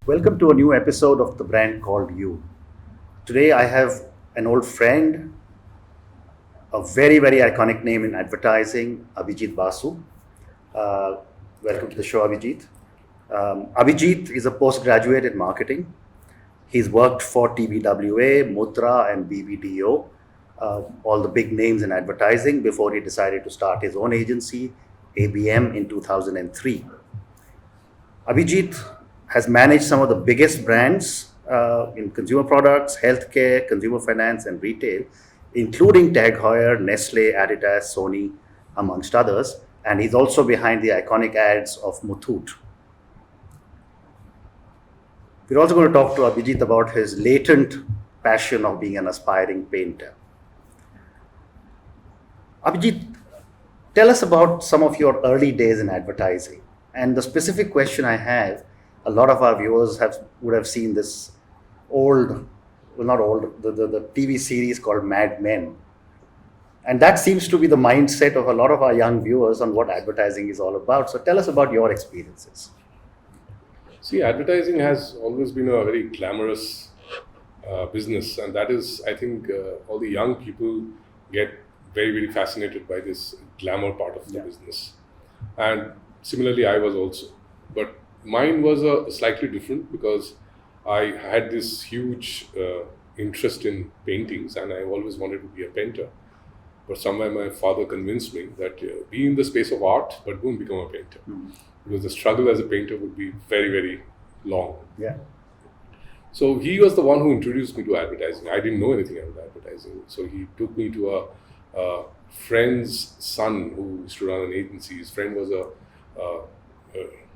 Welcome to a new episode of The Brand Called You. Today I have an old friend, a very, very iconic name in advertising, Abhijit Basu. Uh, Welcome to the show, Abhijit. Abhijit is a postgraduate in marketing. He's worked for TBWA, Mudra, and BBDO, all the big names in advertising, before he decided to start his own agency, ABM, in 2003. Abhijit has managed some of the biggest brands in consumer products, healthcare, consumer finance, and retail, including Tag Heuer, Nestle, Adidas, Sony, amongst others. And he's also behind the iconic ads of Muthoot. We're also going to talk to Abhijit about his latent passion of being an aspiring painter. Abhijit, tell us about some of your early days in advertising. And the specific question I have, a lot of our viewers would have seen this the TV series called Mad Men. And that seems to be the mindset of a lot of our young viewers on what advertising is all about. So tell us about your experiences. See, advertising has always been a very glamorous business, and that is, I think, all the young people get very, very fascinated by this glamour part of the business. And similarly, I was also. But mine was slightly different because I had this huge interest in paintings, and I always wanted to be a painter. But somewhere my father convinced me that be in the space of art, but don't become a painter. Because the struggle as a painter would be very, very long. Yeah. So he was the one who introduced me to advertising. I didn't know anything about advertising. So he took me to a friend's son who used to run an agency. His friend was a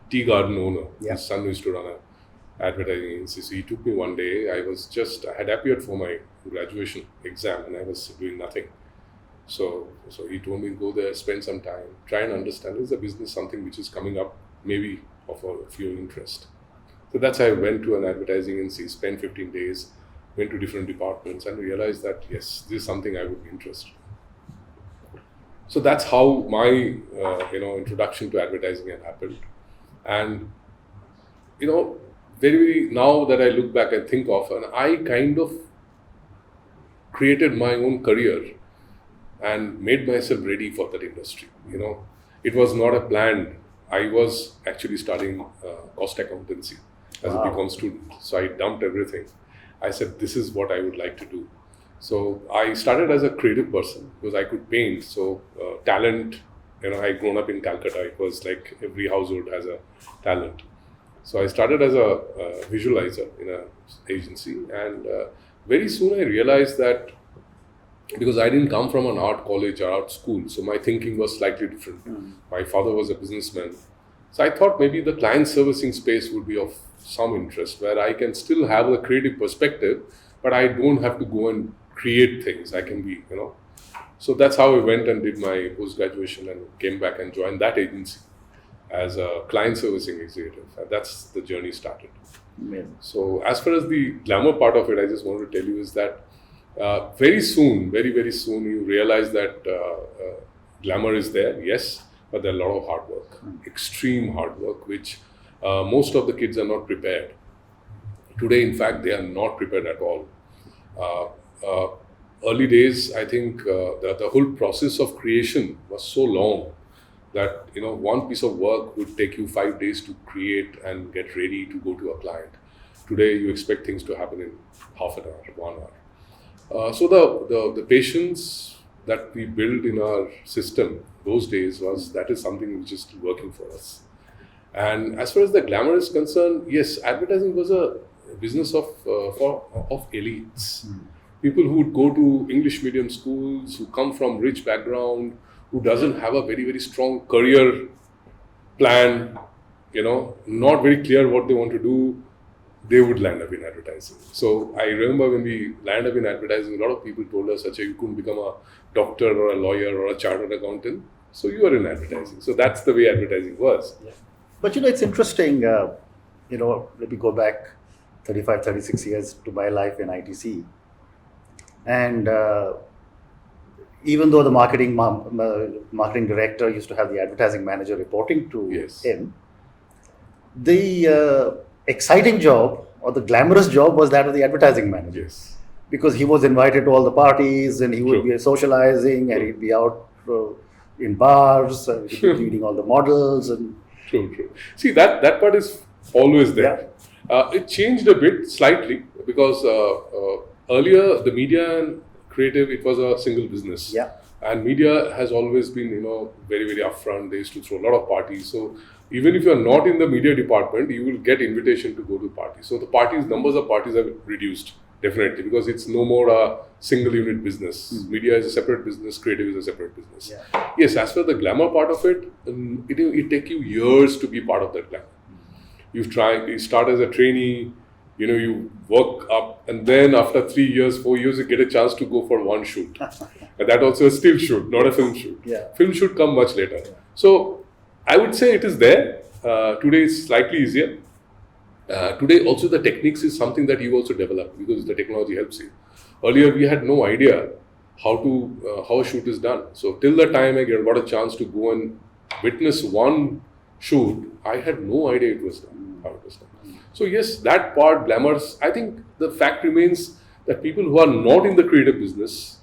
tea garden owner. Yeah. His son used to run an advertising agency. So he took me one day. I had appeared for my graduation exam and I was doing nothing. So he told me, go there, spend some time, try and understand, is the business something which is coming up, maybe of your interest. So that's how I went to an advertising agency, spent 15 days, went to different departments and realized that, yes, this is something I would be interested in. So that's how my introduction to advertising had happened. And, very, very, now that I look back and think of, and I kind of created my own career and made myself ready for that industry. It was not a planned. I was actually studying cost accountancy as a BCom student. So I dumped everything. I said, this is what I would like to do. So I started as a creative person because I could paint. So talent, I grown up in Calcutta. It was like every household has a talent. So I started as a visualizer in an agency. And very soon I realized that because I didn't come from an art college or art school, so my thinking was slightly different. My father was a businessman. So I thought maybe the client servicing space would be of some interest where I can still have a creative perspective, but I don't have to go and create things. I can be, So that's how I went and did my post-graduation and came back and joined that agency as a client servicing executive. And that's the journey started. Amazing. So as far as the glamour part of it, I just want to tell you is that very soon, very, very soon, you realize that glamour is there, yes, but there are a lot of hard work, extreme hard work, which most of the kids are not prepared. Today, in fact, they are not prepared at all. Early days, I think the whole process of creation was so long that, one piece of work would take you 5 days to create and get ready to go to a client. Today, you expect things to happen in half an hour, 1 hour. So the patience that we built in our system those days that is something which is still working for us. And as far as the glamour is concerned, yes, advertising was a business of elites. People who would go to English medium schools, who come from rich background, who doesn't have a very, very strong career plan, not very clear what they want to do. They would land up in advertising. So I remember when we landed up in advertising, a lot of people told us, Achha, you couldn't become a doctor or a lawyer or a chartered accountant. So you are in advertising. So that's the way advertising was. Yeah. But it's interesting, let me go back 35, 36 years to my life in ITC. And even though the marketing director used to have the advertising manager reporting to him, the exciting job or the glamorous job was that of the advertising manager. Yes. Because he was invited to all the parties and he would True. be socializing and he'd be out in bars and he'd be meeting all the models and True. See, that part is always there. It changed a bit slightly because earlier the media and creative, it was a single business. Yeah. And media has always been, very, very upfront. They used to throw a lot of parties. So even if you are not in the media department, you will get invitation to go to parties. So the numbers of parties have reduced definitely because it's no more a single unit business. Media is a separate business. Creative is a separate business. Yeah. Yes, as for the glamour part of it, it take you years to be part of that glamour. You start as a trainee, you work up, and then after 3 years, 4 years, you get a chance to go for one shoot. And that also a still shoot, not a film shoot. Yeah. Film shoot come much later. So I would say it is there. Today is slightly easier. Today also the techniques is something that you also develop because the technology helps you. Earlier we had no idea how a shoot is done. So till the time I got a chance to go and witness one shoot, I had no idea it was done, how it was done. So yes, that part, glamours, I think the fact remains that people who are not in the creative business,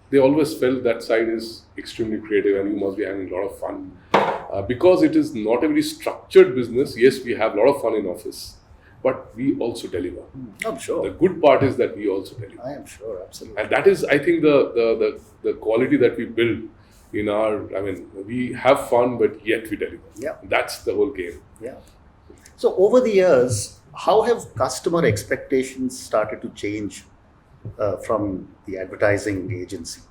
they always felt that side is extremely creative and you must be having a lot of fun. Because it is not a very structured business, yes, we have a lot of fun in office, but we also deliver. I'm sure. The good part is that we also deliver. I am sure, absolutely. And that is, I think, the quality that we build in we have fun, but yet we deliver. Yeah. That's the whole game. Yeah. So over the years, how have customer expectations started to change from the advertising agency?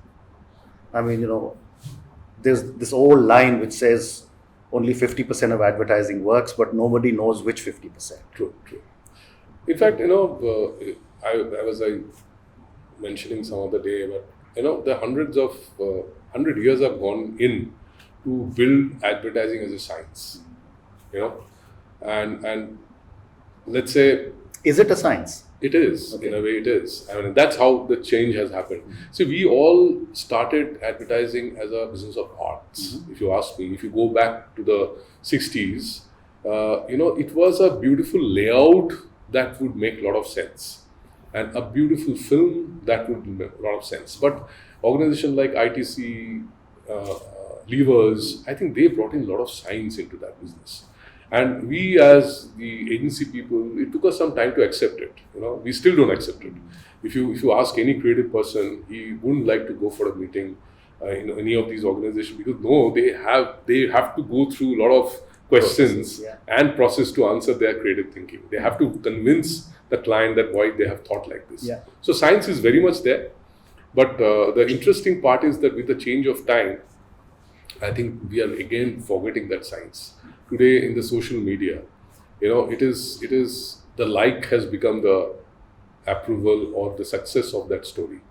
I mean, there's this old line which says only 50% of advertising works, but nobody knows which 50%. True. In fact, I was mentioning some other day, but the 100 years have gone in to build advertising as a science. And let's say Is it a science? it is. Okay. In a way it is. That's how the change has happened. See, we all started advertising as a business of arts. If you ask me, if you go back to the 60s, it was a beautiful layout that would make a lot of sense and a beautiful film that would make a lot of sense. But organizations like ITC, Levers, I think they brought in a lot of science into that business. And we as the agency people, it took us some time to accept it. We still don't accept it. If you ask any creative person, he wouldn't like to go for a meeting in any of these organizations because they have to go through a lot of questions and process to answer their creative thinking. They have to convince the client that why they have thought like this. Yeah. So science is very much there. But the interesting part is that with the change of time, I think we are again forgetting that science. Today in the social media, it is the like has become the approval or the success of that story.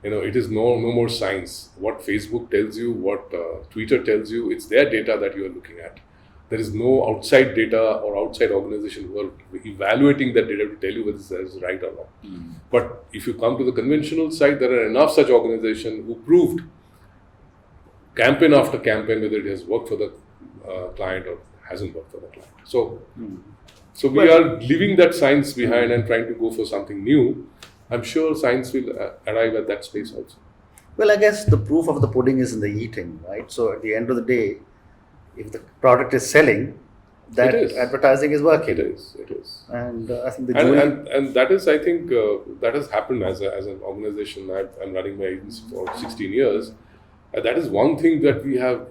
It is no more science. What Facebook tells you, what Twitter tells you, it's their data that you are looking at. There is no outside data or outside organization who are evaluating that data to tell you whether this is right or not. But if you come to the conventional side, there are enough such organizations who proved campaign after campaign whether it has worked for the client or hasn't worked for the client. So we are leaving that science behind and trying to go for something new. I'm sure science will arrive at that space also. Well, I guess the proof of the pudding is in the eating, right? So at the end of the day, if the product is selling, that advertising is working. It is. And I think and that is, I think, that has happened as an organization. I'm running my agency for 16 years. That is one thing that we have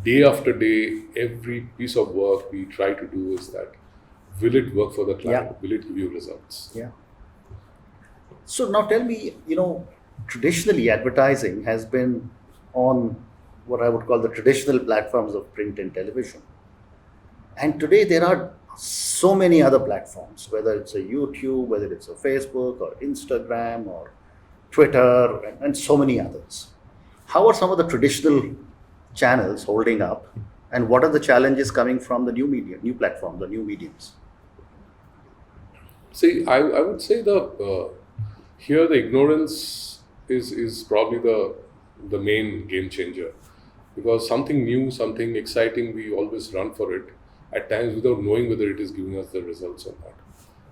day after day, every piece of work we try to do is that, will it work for the client? Will it give you results? Yeah. So now tell me, traditionally advertising has been on what I would call the traditional platforms of print and television. And today there are so many other platforms, whether it's a YouTube, whether it's a Facebook or Instagram or Twitter and so many others. How are some of the traditional channels holding up, and what are the challenges coming from the new platform, the new mediums? See, I would say here the ignorance is probably the main game changer, because something new, something exciting, we always run for it, at times without knowing whether it is giving us the results or not.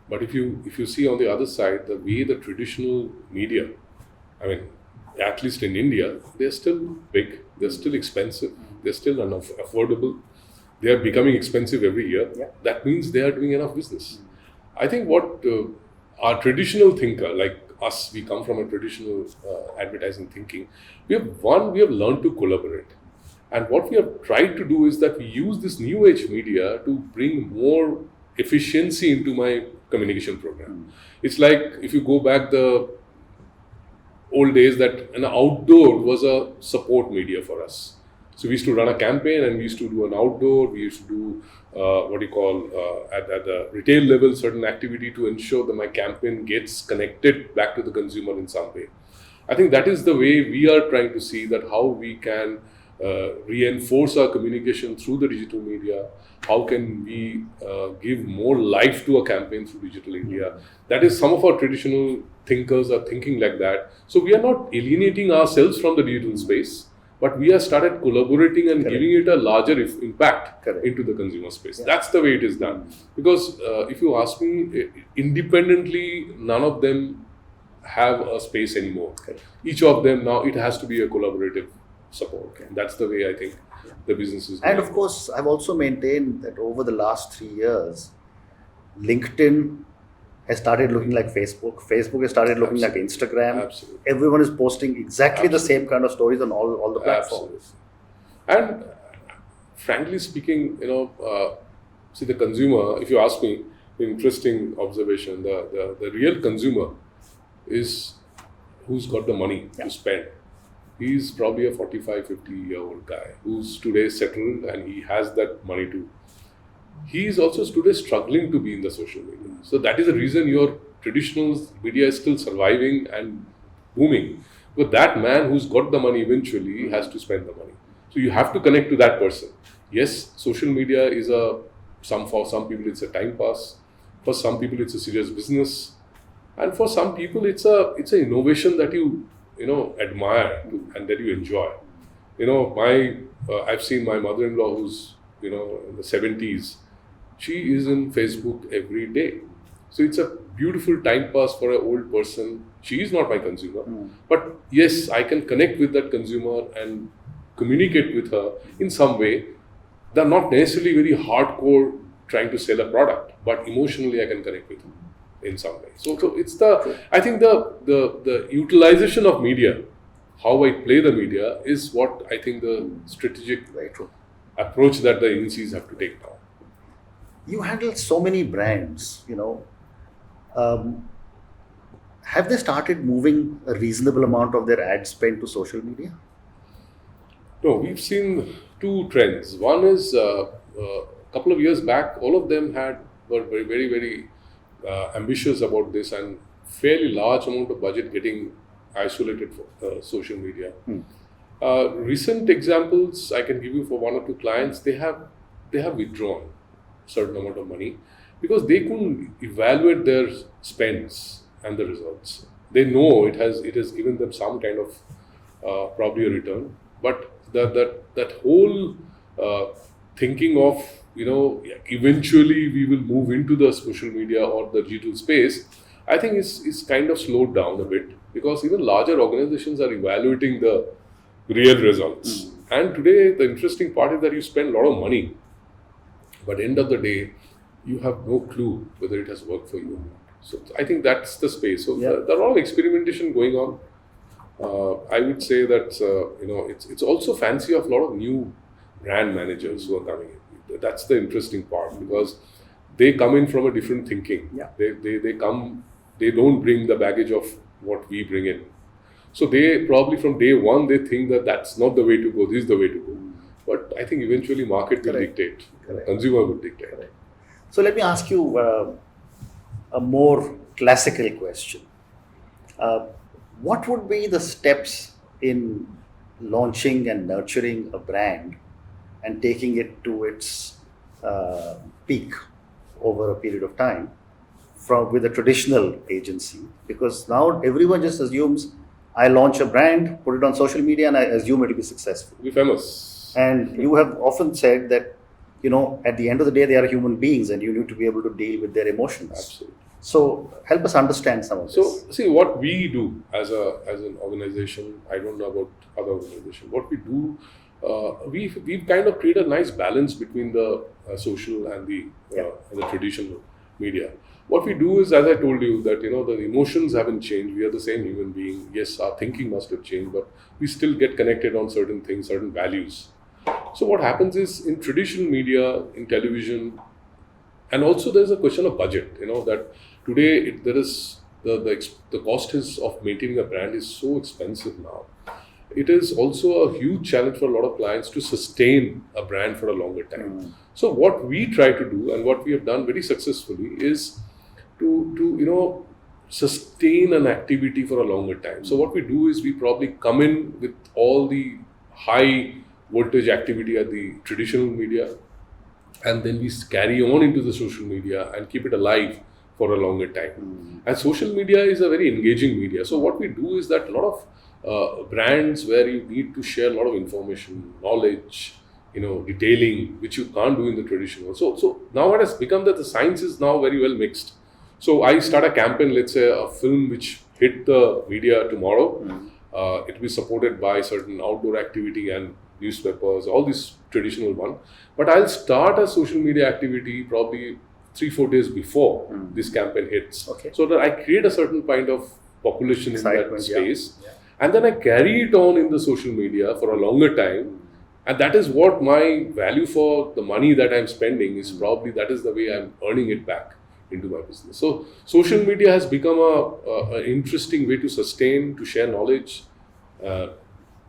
But if you see on the other side, the way the traditional media, I mean, at least in India, they're still big, they're still expensive, they're still affordable. They are becoming expensive every year. Yeah. That means they are doing enough business. I think what our traditional thinker, like us, we come from a traditional advertising thinking. We have learned to collaborate. And what we have tried to do is that we use this new age media to bring more efficiency into my communication program. It's like if you go back the old days, that an outdoor was a support media for us. So we used to run a campaign and we used to do an outdoor, we used to do at the retail level certain activity to ensure that my campaign gets connected back to the consumer in some way. I think that is the way we are trying to see that how we can reinforce our communication through the digital media. How can we give more life to a campaign through digital India? That is, some of our traditional thinkers are thinking like that. So we are not alienating ourselves from the digital space, but we have started collaborating and giving it a larger impact into the consumer space. Yeah. That's the way it is done. Because if you ask me, independently, none of them have a space anymore. Each of them now, it has to be a collaborative support. That's the way I think the business is going. And of course, I've also maintained that over the last 3 years, LinkedIn has started looking like Facebook. Facebook has started looking like Instagram. Absolutely. Everyone is posting exactly the same kind of stories on all the platforms. Absolutely. And frankly speaking, see, the consumer, if you ask me, interesting observation, the real consumer is who's got the money to spend. He's probably a 45, 50-year-old guy who's today settled and he has that money to. He is also today struggling to be in the social media. So that is the reason your traditional media is still surviving and booming. But that man who's got the money eventually has to spend the money. So you have to connect to that person. Yes, social media is for some people it's a time pass. For some people it's a serious business. And for some people it's an innovation that you admire and that you enjoy. I've seen my mother-in-law who's in the 70s. She is in Facebook every day. So it's a beautiful time pass for an old person. She is not my consumer. But yes, I can connect with that consumer and communicate with her in some way. They're not necessarily very hardcore trying to sell a product, but emotionally I can connect with her in some way. So it's I think the utilization of media, how I play the media, is what I think the strategic approach that the agencies have to take now. You handle so many brands, have they started moving a reasonable amount of their ad spend to social media? No, we've seen two trends. One is a couple of years back, all of them were very, very, very ambitious about this and fairly large amount of budget getting isolated for social media. Recent examples I can give you for one or two clients, they have withdrawn certain amount of money because they couldn't evaluate their spends and the results. They know it has given them some kind of probably a return, but that whole thinking of eventually we will move into the social media or the digital space, I think is kind of slowed down a bit because even larger organizations are evaluating the real results. And today the interesting part is that you spend a lot of money, but end of the day, you have no clue whether it has worked for you or not. So I think that's the space. So there are a lot of experimentation going on. I would say that it's also fancy of a lot of new brand managers who are coming in. That's the interesting part because they come in from a different thinking. They don't bring the baggage of what we bring in. So they probably from day one they think that that's not the way to go. This is the way to go. But I think eventually market will dictate, consumer will dictate. So let me ask you a more classical question. What would be the steps in launching and nurturing a brand and taking it to its peak over a period of time with a traditional agency? Because now everyone just assumes I launch a brand, put it on social media and I assume it will be successful. Be famous. And you have often said that, at the end of the day, they are human beings and you need to be able to deal with their emotions. Absolutely. So help us understand some of this. So, see, what we do as an organization, I don't know about other organizations, what we do, we've kind of created a nice balance between the social and the traditional media. What we do is, as I told you, that the emotions haven't changed. We are the same human being. Yes, our thinking must have changed, but we still get connected on certain things, certain values. So what happens is, in traditional media, in television, and also there's a question of budget. That today there is the cost of maintaining a brand is so expensive now. It is also a huge challenge for a lot of clients to sustain a brand for a longer time. So what we try to do, and what we have done very successfully, is to sustain an activity for a longer time. So what we do is we probably come in with all the high voltage activity at the traditional media, and then we carry on into the social media and keep it alive for a longer time. And social media is a very engaging media. So what we do is that a lot of brands where you need to share a lot of information, knowledge, detailing, which you can't do in the traditional. So now it has become that the science is now very well mixed. So I start a campaign, let's say a film which hit the media tomorrow. It will be supported by certain outdoor activity and newspapers, all these traditional one. But I'll start a social media activity probably 3-4 days before this campaign hits. Okay. So that I create a certain kind of population Excitement, in that space. Yeah. And then I carry it on in the social media for a longer time. And that is what my value for the money that I'm spending is. Probably that is the way I'm earning it back into my business. So social media has become an interesting way to sustain, to share knowledge,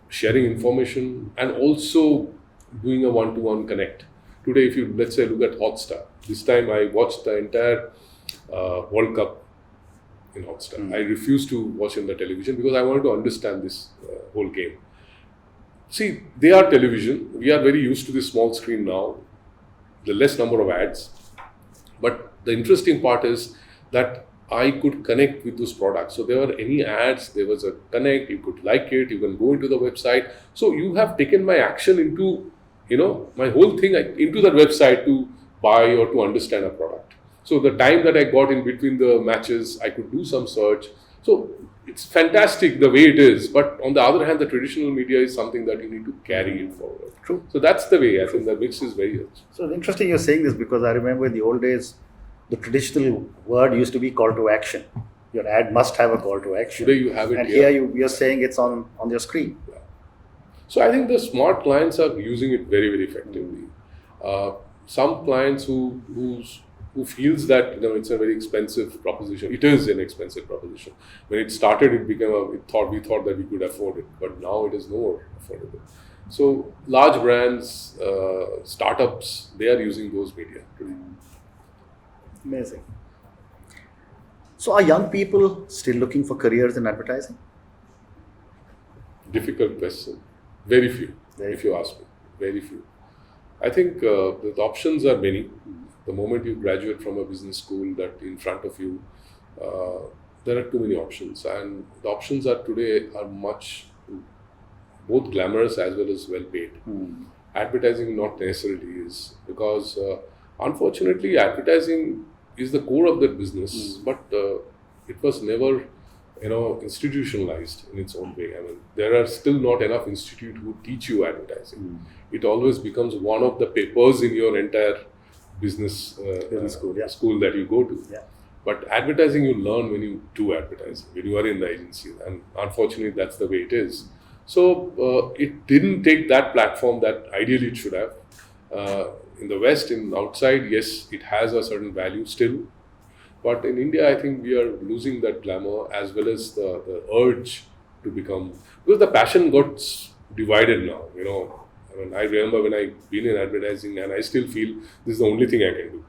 sharing information, and also doing a one-to-one connect. Today, if you, let's say, look at Hotstar, this time I watched the entire World Cup in Hotstar. I refused to watch in the television because I wanted to understand this whole game. See, they are television. We are very used to this small screen now, the less number of ads. But the interesting part is that I could connect with those products. So there were any ads, there was a connect, you could like it, you can go into the website. So you have taken my action into, my whole thing into that website to buy or to understand a product. So the time that I got in between the matches, I could do some search. So it's fantastic the way it is. But on the other hand, the traditional media is something that you need to carry it forward. True. So that's the way. I think the mix is very rich. So it's interesting you're saying this because I remember in the old days, the traditional word used to be call to action. Your ad must have a call to action. Today you have it and here. You're saying it's on your screen. Yeah. So I think the smart clients are using it very, very effectively. Some clients who feels that it's a very expensive proposition. It is an expensive proposition. When it started, it became we thought that we could afford it, but now it is no more affordable. So large brands, startups, they are using those media today. Amazing. So are young people still looking for careers in advertising? Difficult question. Very few, if you ask me. Very few. I think the options are many. The moment you graduate from a business school, that in front of you, there are too many options. And the options are today are much both glamorous as well as well paid. Advertising not necessarily is, because unfortunately advertising is the core of that business, but it was never institutionalized in its own way. I mean, there are still not enough institutes who teach you advertising. It always becomes one of the papers in your entire business school that you go to. Yeah. But advertising you learn when you do advertising, when you are in the agency, and unfortunately that's the way it is. So it didn't take that platform that ideally it should have. In the West, outside, yes, it has a certain value still. But in India, I think we are losing that glamour as well as the urge to become, because the passion got divided now. I remember when I've been in advertising and I still feel this is the only thing I can do.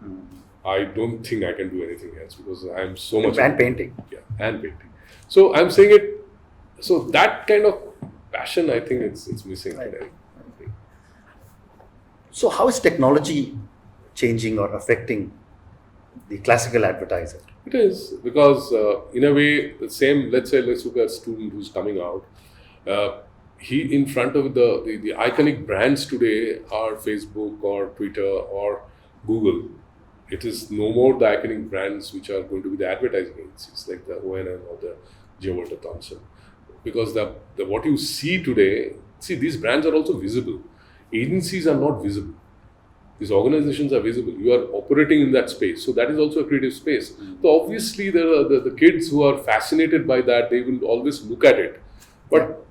I don't think I can do anything else because I'm so much. And painting. Yeah, and painting. So I'm saying it, so that kind of passion, I think it's missing today. So how is technology changing or affecting the classical advertiser? It is, because in a way, the same, let's look at a student who's coming out. he in front of the iconic brands today are Facebook or Twitter or Google. It is no more the iconic brands which are going to be the advertising agencies like the O&M or the J. Thomson. Because the what you see today, see, these brands are also visible. Agencies are not visible. These organizations are visible. You are operating in that space. So that is also a creative space. So obviously there are the kids who are fascinated by that, they will always look at it. But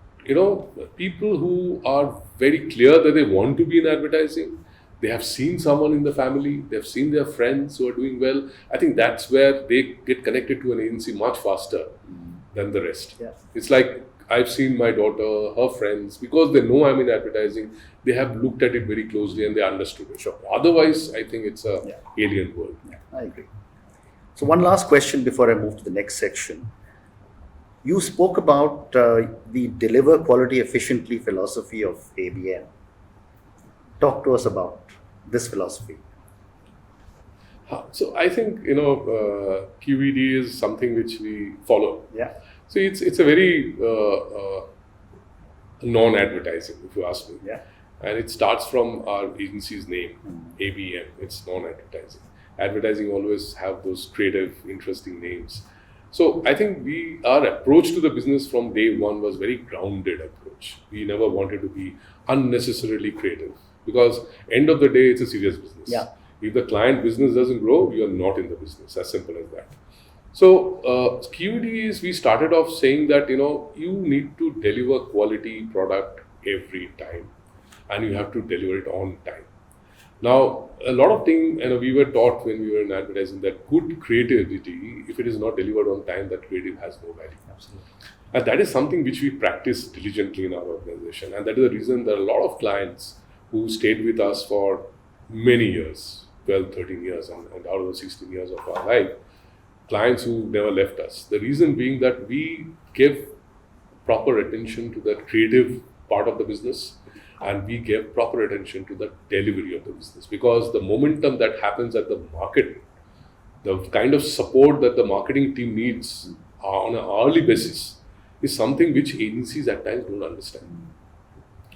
people who are very clear that they want to be in advertising, they have seen someone in the family, they have seen their friends who are doing well. I think that's where they get connected to an agency much faster than the rest. Yeah. It's like I've seen my daughter, her friends, because they know I'm in advertising, they have looked at it very closely and they understood it. Sure. Otherwise, I think it's a alien world. Yeah, I agree. So one last question before I move to the next section. You spoke about the deliver quality efficiently philosophy of ABM. Talk to us about this philosophy. So I think QED is something which we follow. Yeah. So it's a very non-advertising, if you ask me. Yeah. And it starts from our agency's name, ABM. It's non-advertising. Advertising always have those creative, interesting names. So I think our approach to the business from day one was very grounded approach. We never wanted to be unnecessarily creative because end of the day, it's a serious business. Yeah. If the client business doesn't grow, you are not in the business. As simple as that. So QED is, we started off saying that you need to deliver quality product every time, and you have to deliver it on time. Now, a lot of things, we were taught when we were in advertising that good creativity, if it is not delivered on time, that creative has no value. Absolutely. And that is something which we practice diligently in our organization. And that is the reason there are a lot of clients who stayed with us for many years, 12, 13 years, and out of the 16 years of our life, clients who never left us. The reason being that we give proper attention to the creative part of the business, and we give proper attention to the delivery of the business, because the momentum that happens at the market, the kind of support that the marketing team needs on an hourly basis is something which agencies at times don't understand.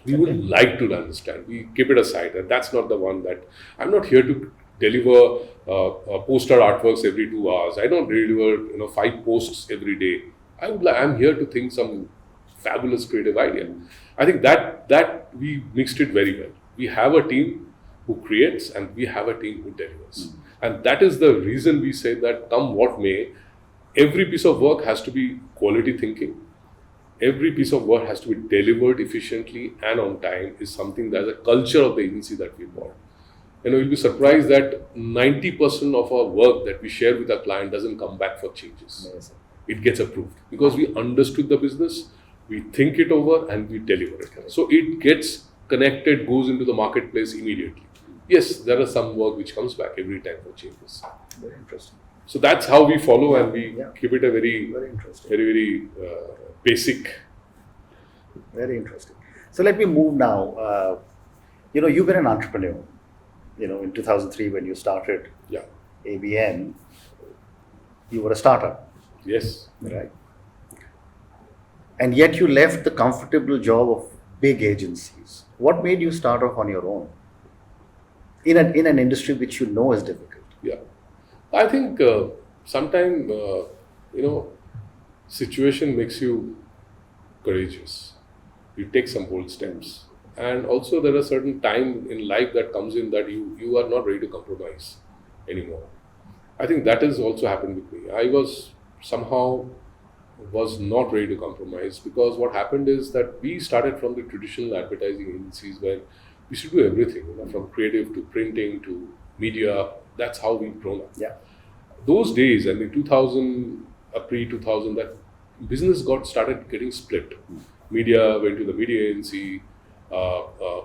We would like to understand. We keep it aside, and that's not the one that I'm not here to deliver poster artworks every 2 hours. I don't deliver 5 posts every day. I'm here to think some fabulous creative idea. I think that we mixed it very well. We have a team who creates and we have a team who delivers. And that is the reason we say that come what may, every piece of work has to be quality thinking. Every piece of work has to be delivered efficiently and on time is something that's a culture of the agency that we bought. You'll be surprised that 90% of our work that we share with our client doesn't come back for changes. Amazing. It gets approved because we understood the business, we think it over and we deliver it. So it gets connected, goes into the marketplace immediately. Yes, there are some work which comes back every time for changes. Very interesting. So that's how we follow, and we keep it a very interesting, very basic. Very interesting. So let me move now. You've been an entrepreneur. In 2003 when you started ABM, you were a startup. Yes. Right. And yet you left the comfortable job of big agencies. What made you start off on your own in an industry which is difficult? Yeah, I think sometimes situation makes you courageous. You take some bold steps, and also there are certain time in life that comes in that you are not ready to compromise anymore. I think that has also happened with me. I was not ready to compromise, because what happened is that we started from the traditional advertising agencies where we should do everything, from creative to printing to media. That's how we've grown up. Yeah. Those days, and in 2000, pre-2000, that business started getting split. Media went to the media agency,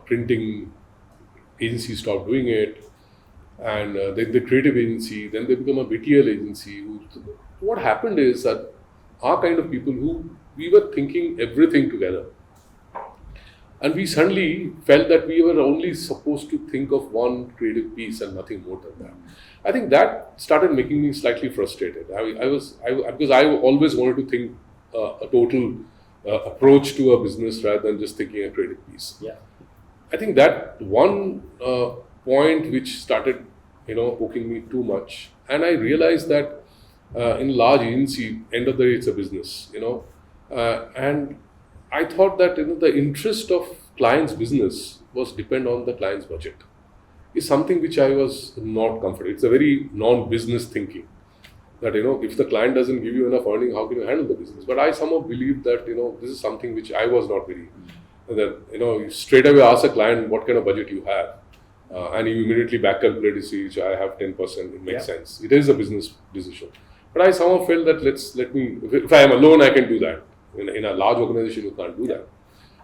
printing agency stopped doing it, and then the creative agency, then they become a BTL agency. What happened is that our kind of people we were thinking everything together, and we suddenly felt that we were only supposed to think of one creative piece and nothing more than that. I think that started making me slightly frustrated. Because I always wanted to think a total approach to a business rather than just thinking a credit piece. Yeah. I think that one point which started, poking me too much, and I realized that in large agency, end of the day, it's a business, and I thought that the interest of client's business was depend on the client's budget. Is something which I was not comfortable. It's a very non-business thinking that if the client doesn't give you enough earning, how can you handle the business? But I somehow believe that this is something which I was not very. That you straight away ask a client what kind of budget you have, and you immediately back calculate. You see, I have 10%. It makes sense. It is a business decision. But I somehow felt that let me. If I am alone, I can do that. In a large organization, you can't do that.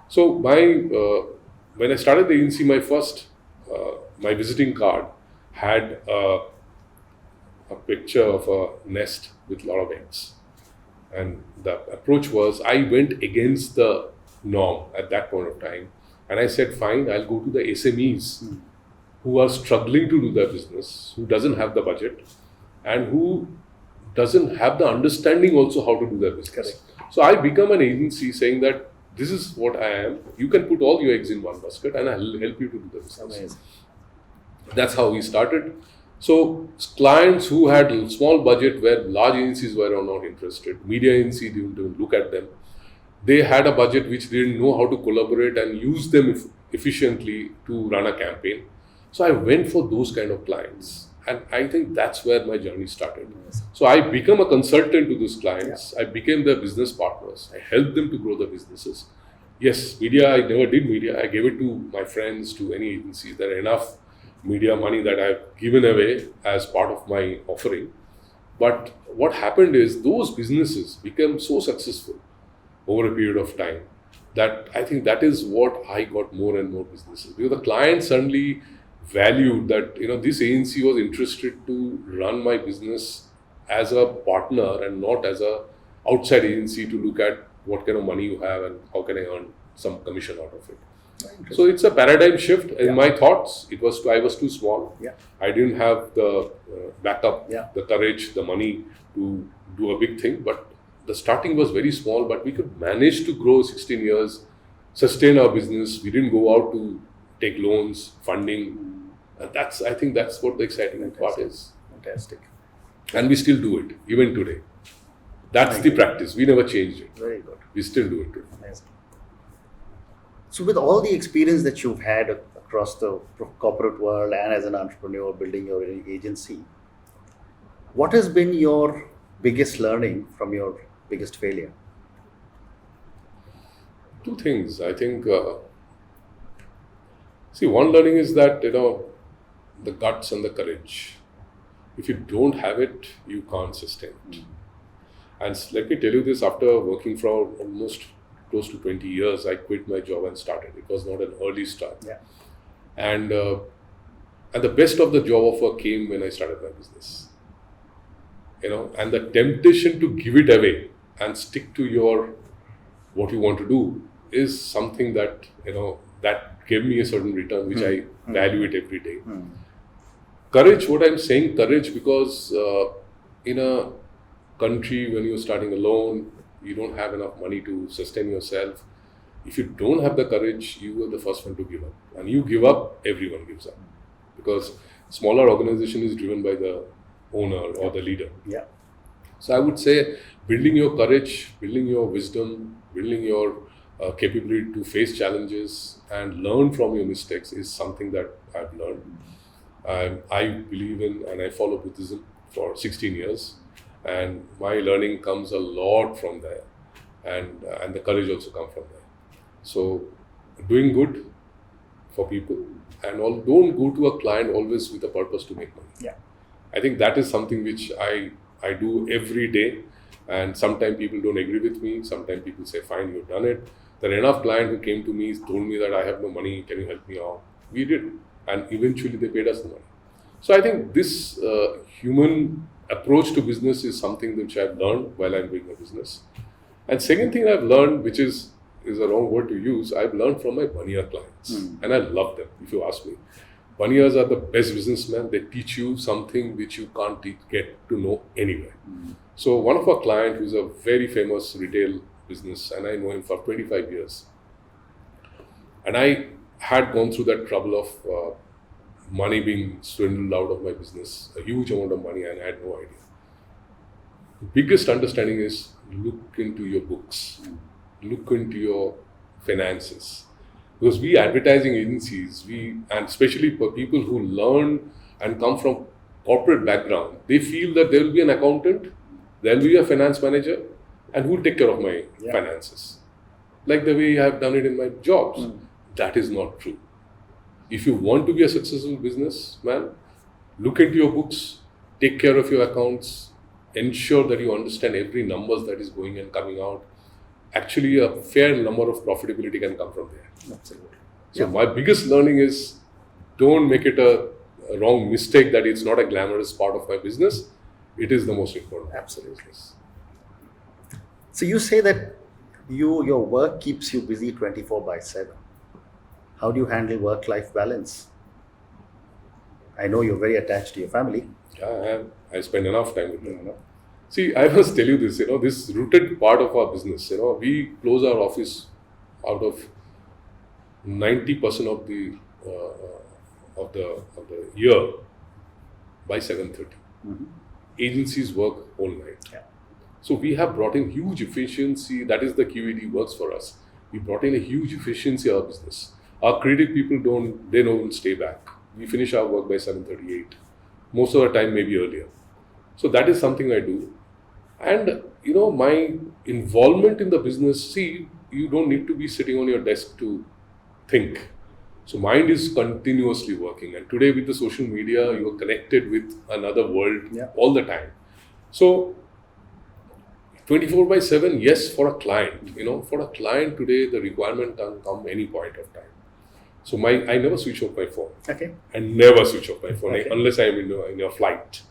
So when I started the agency, my visiting card had a picture of a nest with a lot of eggs, and the approach was I went against the norm at that point of time, and I said, fine, I'll go to the SMEs who are struggling to do their business, who doesn't have the budget, and who doesn't have the understanding also how to do their business. Correct. So I become an agency saying that this is what I am. You can put all your eggs in one basket, and I'll help you to do the business. Amazing. That's how we started. So clients who had small budget, where large agencies were not interested, media agency didn't look at them. They had a budget which they didn't know how to collaborate and use them efficiently to run a campaign. So I went for those kind of clients, and I think that's where my journey started. Yes. So I became a consultant to those clients. I became their business partners. I helped them to grow their businesses. Yes, media, I never did media. I gave it to my friends, to any agencies. There are enough media money that I've given away as part of my offering. But what happened is those businesses became so successful over a period of time that I think that is what I got more and more businesses. Because the client suddenly valued that this agency was interested to run my business as a partner and not as a outside agency to look at what kind of money you have and how can I earn some commission out of it. So it's a paradigm shift in my thoughts. I was too small. Yeah. I didn't have the backup, Yeah. the courage, the money to do a big thing. But the starting was very small, but we could manage to grow 16 years, sustain our business. We didn't go out to take loans, funding. And I think that's what the exciting part is. Fantastic. And we still do it, even today. That's the practice. We never changed it. Very good. We still do it today. Amazing. So with all the experience that you've had across the corporate world and as an entrepreneur building your agency, what has been your biggest learning from your biggest failure? Two things. I think, one learning is that, the guts and the courage. If you don't have it, you can't sustain it. And let me tell you this, after working for almost close to 20 years, I quit my job and started. It was not an early start. Yeah. And the best of the job offer came when I started my business. And the temptation to give it away and stick to what you want to do is something that, that gave me a certain return, which I value it every day. Courage, what I'm saying, courage, because in a country when you're starting alone, you don't have enough money to sustain yourself. If you don't have the courage, you are the first one to give up. And you give up, everyone gives up. Because smaller organization is driven by the owner or the leader. Yeah. So I would say building your courage, building your wisdom, building your capability to face challenges and learn from your mistakes is something that I've learned. I believe in and I follow Buddhism for 16 years, and my learning comes a lot from there, and the courage also comes from there. So doing good for people, and don't go to a client always with a purpose to make money. Yeah. I think that is something which I do every day, and sometimes people don't agree with me. Sometimes people say, fine, you've done it. There are enough clients who came to me, told me that I have no money, can you help me out? We did, and eventually they paid us the money. So I think this human approach to business is something which I've learned while I'm doing my business. And second thing I've learned, which is a wrong word to use, I've learned from my Baniya clients. And I love them, if you ask me. Baniyas are the best businessmen. They teach you something which you can't get to know anywhere. So one of our clients, who's a very famous retail business, and I know him for 25 years. And I had gone through that trouble of money being swindled out of my business, a huge amount of money, and I had no idea. The biggest understanding is look into your books, look into your finances. Because we advertising agencies, and especially for people who learn and come from corporate background, they feel that there will be an accountant, there will be a finance manager, and who will take care of my finances. Like the way I have done it in my jobs. That is not true. If you want to be a successful businessman, look into your books, take care of your accounts, ensure that you understand every numbers that is going and coming out. Actually, a fair number of profitability can come from there. Absolutely. So my biggest learning is don't make it a wrong mistake that it's not a glamorous part of my business. It is the most important. Absolutely. So you say that your work keeps you busy 24/7. How do you handle work-life balance? I know you're very attached to your family. Yeah, I am. I spend enough time with them. See, I must tell you this. This rooted part of our business. We close our office out of 90% of the year by 7:30. Agencies work all night. Yeah. So we have brought in huge efficiency. That is the QED works for us. We brought in a huge efficiency of our business. Our creative people don't stay back. We finish our work by 7:38. Most of the time, maybe earlier. So that is something I do. And my involvement in the business, see, you don't need to be sitting on your desk to think. So mind is continuously working. And today with the social media, you are connected with another world all the time. So 24/7, yes, for a client. For a client today, the requirement can come any point of time. So I never switch off my phone. Okay. I never switch off my phone unless I am in a flight.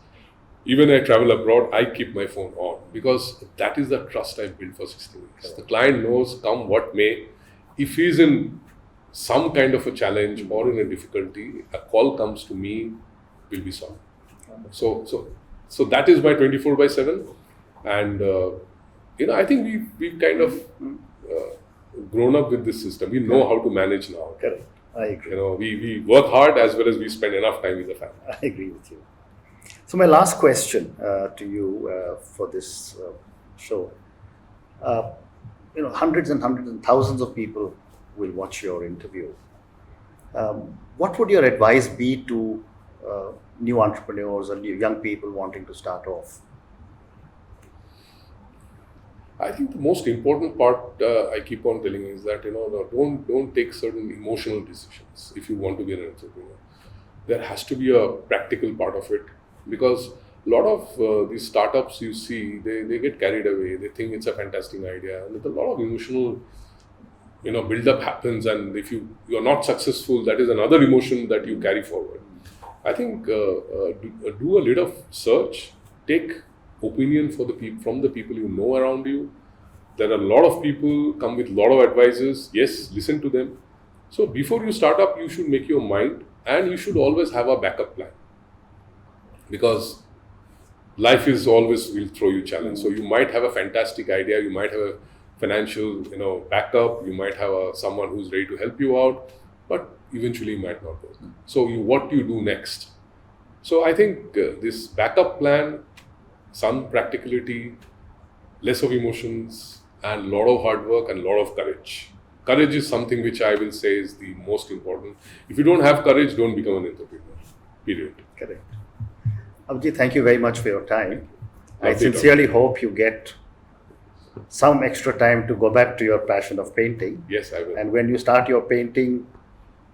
Even I travel abroad, I keep my phone on because that is the trust I built for 16 years. The client knows, come what may, if he's in some kind of a challenge or in a difficulty, a call comes to me, will be solved. So that is my 24/7, and I think we've kind of grown up with this system. We know how to manage now. Correct. I agree. We work hard as well as we spend enough time with the family. I agree with you. So my last question to you for this show, hundreds and hundreds and thousands of people will watch your interview. What would your advice be to new entrepreneurs or young people wanting to start off? I think the most important part I keep on telling is that don't take certain emotional decisions if you want to be an entrepreneur. There has to be a practical part of it, because a lot of these startups you see, they get carried away. They think it's a fantastic idea, and a lot of emotional build-up happens, and if you're not successful, that is another emotion that you carry forward. I think do a little search, take opinion from the people you know around you. There are a lot of people come with a lot of advices. Yes, listen to them. So before you start up, you should make your mind, and you should always have a backup plan, because life is always will throw you challenge. So you might have a fantastic idea, you might have a financial backup, you might have someone who's ready to help you out, but eventually it might not work. So what do you do next? So I think this backup plan, some practicality, less of emotions, and a lot of hard work and a lot of courage. Courage is something which I will say is the most important. If you don't have courage, don't become an entrepreneur. Period. Correct. Abhijit, thank you very much for your time. I sincerely hope you get some extra time to go back to your passion of painting. Yes, I will. And when you start your painting,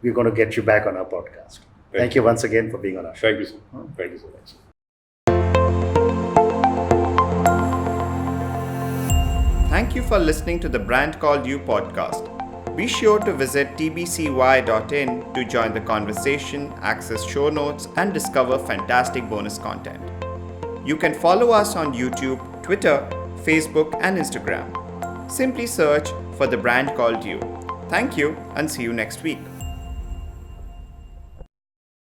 we're going to get you back on our podcast. Thank you once again for being on our show. Thank you, sir. Thank you so much. Thank you for listening to the Brand Called You podcast. Be sure to visit tbcy.in to join the conversation, access show notes, and discover fantastic bonus content. You can follow us on YouTube, Twitter, Facebook, and Instagram. Simply search for the Brand Called You. Thank you, and see you next week.